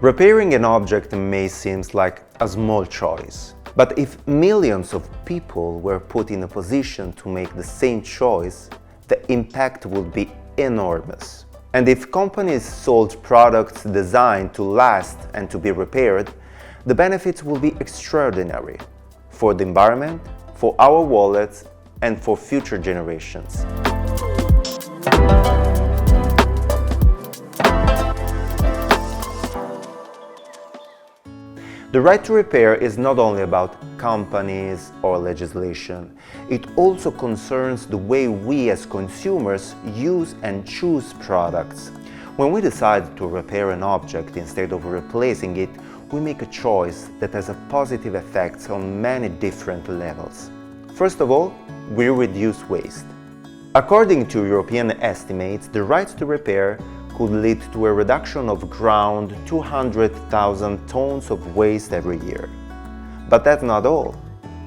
Repairing an object may seem like a small choice, but if millions of people were put in a position to make the same choice, the impact would be enormous. And if companies sold products designed to last and to be repaired, the benefits will be extraordinary for the environment, for our wallets, and for future generations. The right to repair is not only about companies or legislation, it also concerns the way we as consumers use and choose products. When we decide to repair an object instead of replacing it, we make a choice that has a positive effect on many different levels. First of all, we reduce waste. According to European estimates, the right to repair could lead to a reduction of around 200,000 tons of waste every year. But that's not all.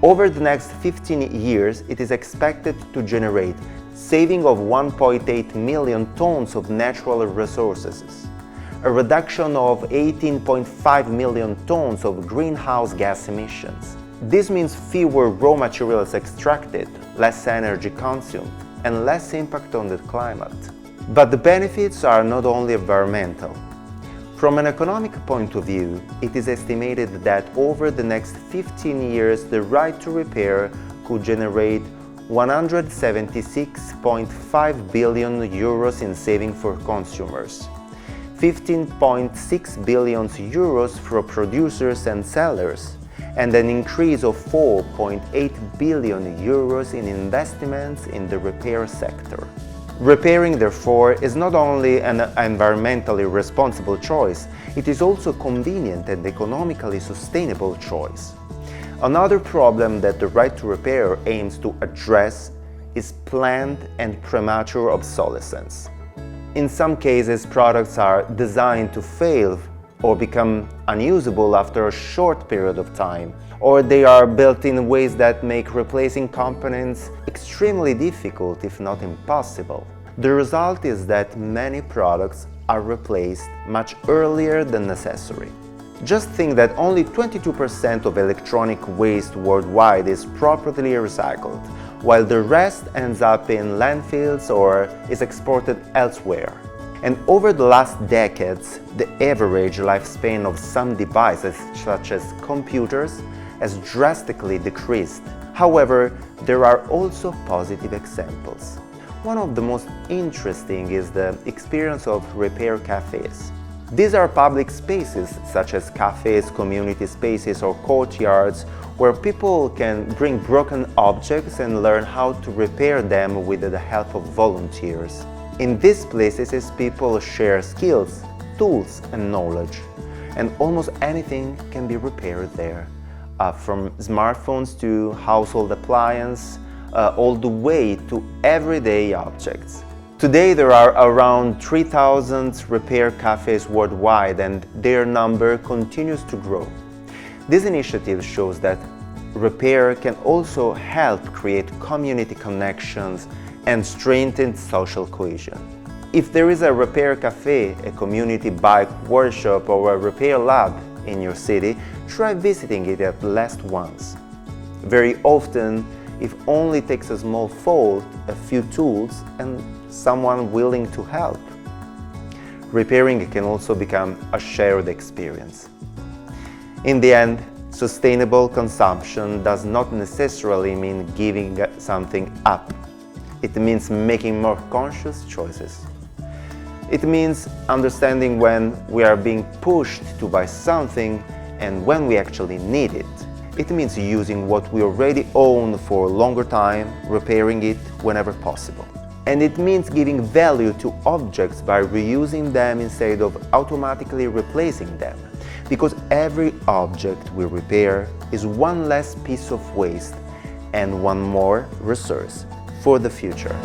Over the next 15 years, it is expected to generate saving of 1.8 million tons of natural resources, a reduction of 18.5 million tons of greenhouse gas emissions. This means fewer raw materials extracted, less energy consumed, and less impact on the climate. But the benefits are not only environmental. From an economic point of view, it is estimated that over the next 15 years, the right to repair could generate 176.5 billion euros in saving for consumers, 15.6 billion euros for producers and sellers, and an increase of 4.8 billion euros in investments in the repair sector. Repairing, therefore, is not only an environmentally responsible choice, it is also a convenient and economically sustainable choice. Another problem that the right to repair aims to address is planned and premature obsolescence. In some cases, products are designed to fail or become unusable after a short period of time, or they are built in ways that make replacing components extremely difficult, if not impossible. The result is that many products are replaced much earlier than necessary. Just think that only 22% of electronic waste worldwide is properly recycled, while the rest ends up in landfills or is exported elsewhere. And over the last decades, the average lifespan of some devices, such as computers, has drastically decreased. However, there are also positive examples. One of the most interesting is the experience of repair cafes. These are public spaces, such as cafes, community spaces, or courtyards, where people can bring broken objects and learn how to repair them with the help of volunteers. In these places, people share skills, tools, and knowledge, and almost anything can be repaired there. From smartphones to household appliances, all the way to everyday objects. Today there are around 3,000 repair cafes worldwide, and their number continues to grow. This initiative shows that repair can also help create community connections and strengthen social cohesion. If there is a repair cafe, a community bike workshop, or a repair lab in your city, try visiting it at least once. Very often, it only takes a small fault, a few tools, and someone willing to help. Repairing can also become a shared experience. In the end, sustainable consumption does not necessarily mean giving something up. It means making more conscious choices. It means understanding when we are being pushed to buy something and when we actually need it. It means using what we already own for a longer time, repairing it whenever possible. And it means giving value to objects by reusing them instead of automatically replacing them. Because every object we repair is one less piece of waste and one more resource for the future.